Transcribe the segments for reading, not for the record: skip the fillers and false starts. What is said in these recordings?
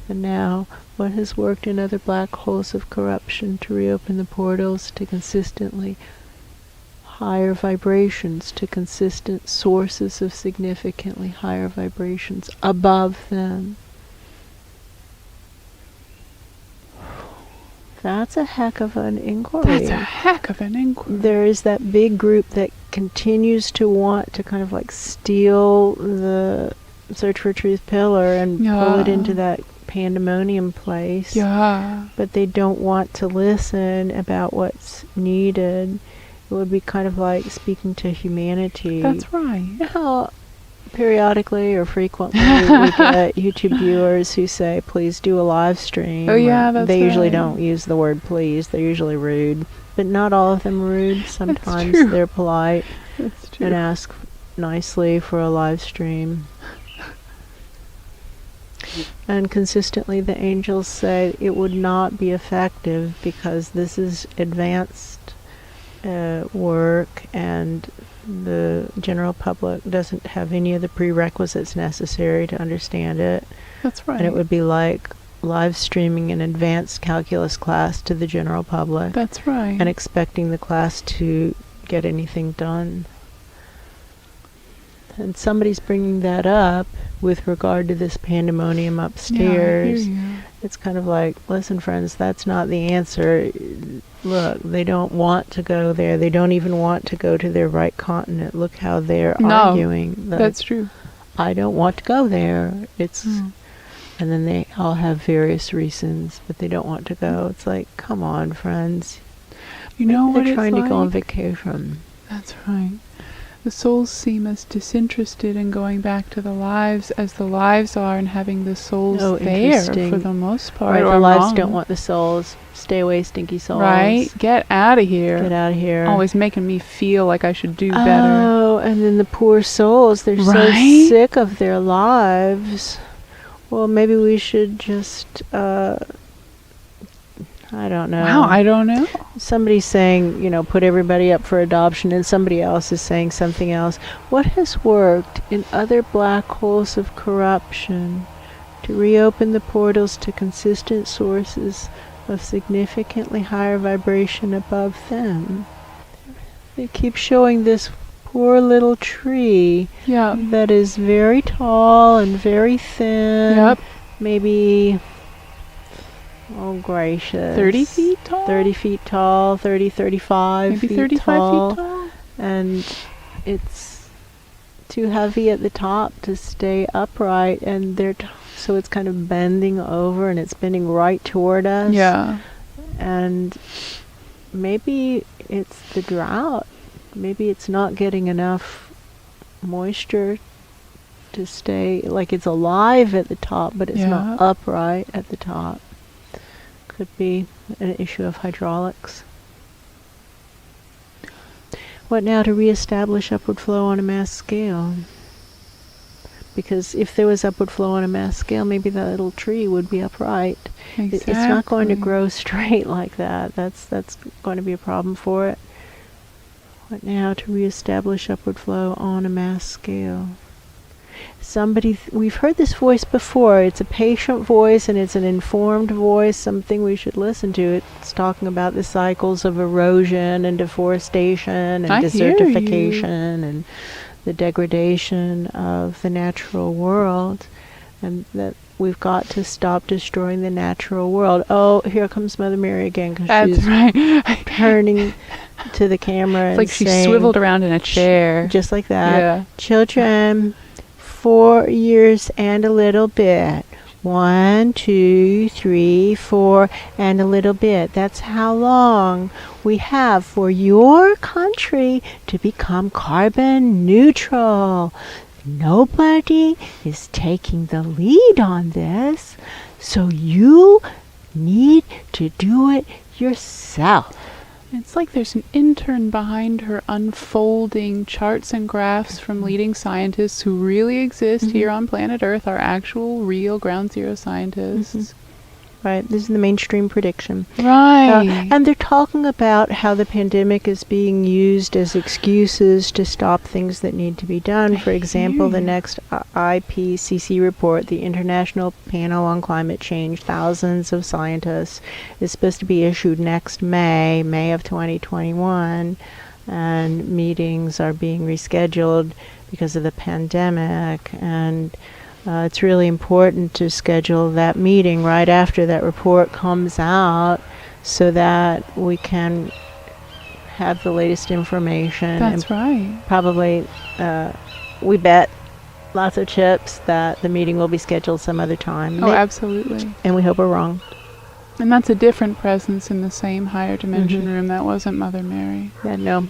And now, what has worked in other black holes of corruption to reopen the portals to consistently higher vibrations, to consistent sources of significantly higher vibrations above them? That's a heck of an inquiry. That's a heck of an inquiry. There is that big group that continues to want to kind of like steal the Search for Truth pillar and pull it into that pandemonium place. Yeah. But they don't want to listen about what's needed. It would be kind of like speaking to humanity. That's right. You know how periodically or frequently we get YouTube viewers who say, please do a live stream. Oh yeah, that's They usually right. don't use the word please. They're usually rude. But not all of them are rude. Sometimes true. they're polite That's true. and ask nicely for a live stream. And consistently the angels say it would not be effective because this is advanced work, and the general public doesn't have any of the prerequisites necessary to understand it. That's right. And it would be like live streaming an advanced calculus class to the general public. That's right. And expecting the class to get anything done. And somebody's bringing that up with regard to this pandemonium upstairs. Yeah, I hear you. It's kind of like, listen, friends, that's not the answer. Look, they don't want to go there. They don't even want to go to their right continent. Look how they're arguing. That's true. I don't want to go there. It's, and then they all have various reasons, but they don't want to go. It's like, come on, friends. You know what They're it's trying to go on like? vacation. That's right. The souls seem as disinterested in going back to the lives as the lives are in having the souls there interesting. for the most part. Right, or the lives wrong. don't want the souls. Stay away, stinky souls. Right? Get out of here. Get out of here. Always making me feel like I should do better. Oh, and then the poor souls, they're so Right? sick of their lives. Well, maybe we should just, I don't know. Wow, I don't know. Somebody's saying, put everybody up for adoption, and somebody else is saying something else. What has worked in other black holes of corruption to reopen the portals to consistent sources of significantly higher vibration above them? They keep showing this poor little tree Yeah. that is very tall and very thin. Yep. Maybe, oh gracious. 30 feet tall? 30 feet tall, 35 Maybe feet 35 tall. feet tall? And it's too heavy at the top to stay upright, and so it's kind of bending over, and it's bending right toward us. Yeah. And maybe it's the drought. Maybe it's not getting enough moisture to stay, like it's alive at the top, but it's not upright at the top. Could be an issue of hydraulics. What now to reestablish upward flow on a mass scale? Because if there was upward flow on a mass scale, maybe that little tree would be upright. Exactly. It's not going to grow straight like that. That's going to be a problem for it. What now to reestablish upward flow on a mass scale? We've heard this voice before. It's a patient voice and it's an informed voice, something we should listen to. It's talking about the cycles of erosion and deforestation and desertification and the degradation of the natural world, and that we've got to stop destroying the natural world. Oh, here comes Mother Mary again, because she's turning to the camera. It's like she swiveled around in a chair. Just like that. Yeah. Children, 4 years and a little bit. 1, 2, 3, 4, and a little bit. That's how long we have for your country to become carbon neutral. Nobody is taking the lead on this, so you need to do it yourself. It's like there's an intern behind her unfolding charts and graphs from leading scientists who really exist here on planet Earth, are actual, real ground zero scientists. right? This is the mainstream prediction. Right. And they're talking about how the pandemic is being used as excuses to stop things that need to be done. For example, the next IPCC report, the International Panel on Climate Change, thousands of scientists, is supposed to be issued next May of 2021. And meetings are being rescheduled because of the pandemic. And it's really important to schedule that meeting right after that report comes out so that we can have the latest information. That's right. Probably, we bet lots of chips that the meeting will be scheduled some other time. Oh, absolutely. And we hope we're wrong. And that's a different presence in the same higher dimension room. That wasn't Mother Mary. Yeah, no.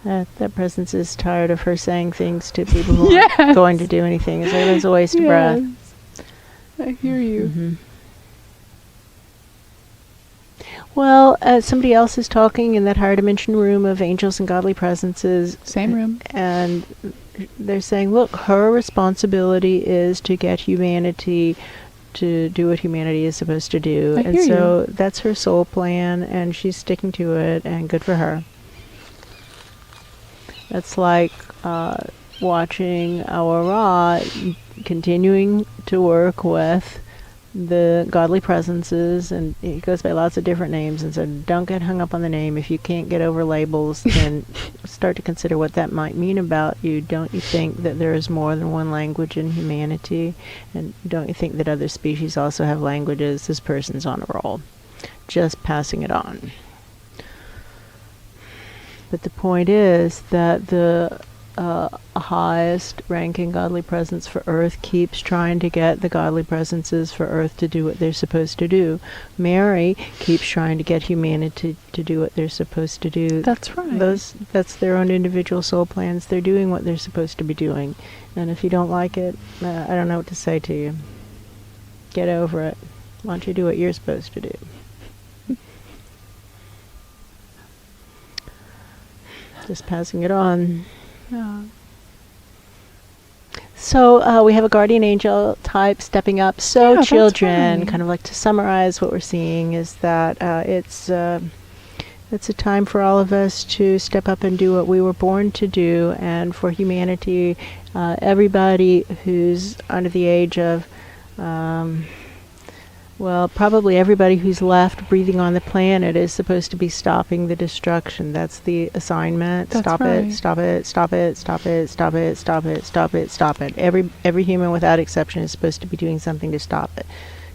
That presence is tired of her saying things to people who aren't going to do anything. It's a waste of breath. I hear you. Well, somebody else is talking in that higher dimension room of angels and godly presences. Same room. And they're saying, look, her responsibility is to get humanity to do what humanity is supposed to do. I and hear so you. that's her soul plan, and she's sticking to it, and good for her. That's like watching our Ra continuing to work with the godly presences, and he goes by lots of different names, and so don't get hung up on the name. If you can't get over labels, then start to consider what that might mean about you. Don't you think that there is more than one language in humanity? And don't you think that other species also have languages? This person's on a roll. Just passing it on. But the point is that the highest ranking godly presence for Earth keeps trying to get the godly presences for Earth to do what they're supposed to do. Mary keeps trying to get humanity to do what they're supposed to do. That's right. That's their own individual soul plans. They're doing what they're supposed to be doing. And if you don't like it, I don't know what to say to you. Get over it. Why don't you do what you're supposed to do? Just passing it on. Yeah. So we have a guardian angel type stepping up. So Yeah, children, right. kind of like to summarize what we're seeing is that it's a time for all of us to step up and do what we were born to do, and for humanity, everybody who's under the age of probably everybody who's left breathing on the planet is supposed to be stopping the destruction. That's the assignment. That's Stop right. it, stop it, stop it, stop it, stop it, stop it, stop it, stop it. Every human without exception is supposed to be doing something to stop it,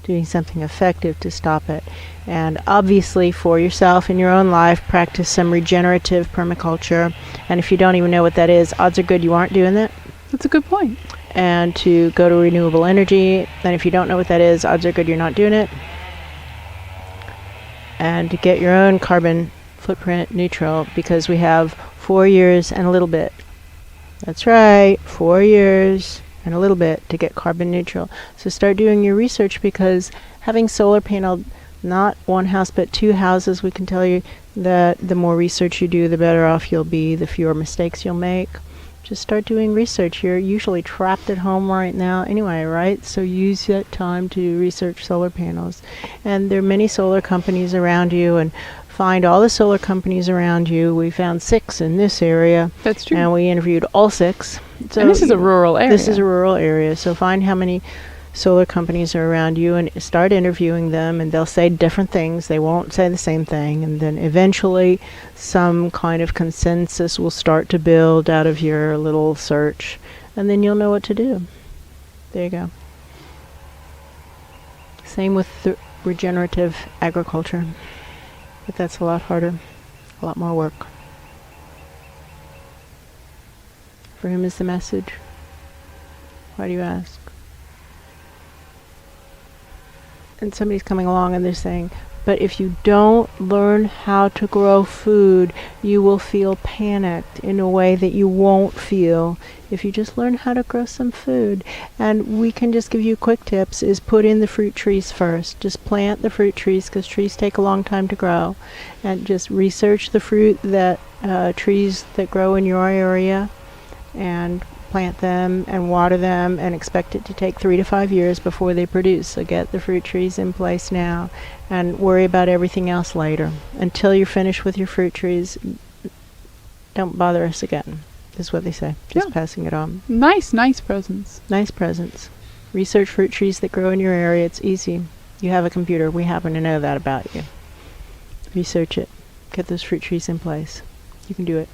doing something effective to stop it. And obviously for yourself in your own life, practice some regenerative permaculture. And if you don't even know what that is, odds are good you aren't doing that. That's a good point. And to go to renewable energy. And if you don't know what that is, odds are good you're not doing it. And to get your own carbon footprint neutral, because we have 4 years and a little bit. That's right, 4 years and a little bit to get carbon neutral. So start doing your research, because having solar panel, not one house but 2 houses, we can tell you that the more research you do, the better off you'll be, the fewer mistakes you'll make. Just start doing research. You're usually trapped at home right now anyway, right? So use that time to research solar panels. And there are many solar companies around you, and find all the solar companies around you. We found 6 in this area. That's true. And we interviewed all 6. So and this is a rural area. This is a rural area. So find how many solar companies are around you and start interviewing them, and they'll say different things. They won't say the same thing, and then eventually some kind of consensus will start to build out of your little search, and then you'll know what to do. There you go. Same with the regenerative agriculture, but that's a lot harder, a lot more work. For whom is the message? Why do you ask? And somebody's coming along and they're saying, but if you don't learn how to grow food, you will feel panicked in a way that you won't feel if you just learn how to grow some food. And we can just give you quick tips, is put in the fruit trees first. Just plant the fruit trees, because trees take a long time to grow. And just research the fruit that trees that grow in your area, and plant them and water them and expect it to take 3 to 5 years before they produce. So get the fruit trees in place now and worry about everything else later. Until you're finished with your fruit trees, don't bother us again, is what they say. Just passing it on. Nice presents. Nice presents. Research fruit trees that grow in your area. It's easy. You have a computer. We happen to know that about you. Research it. Get those fruit trees in place. You can do it.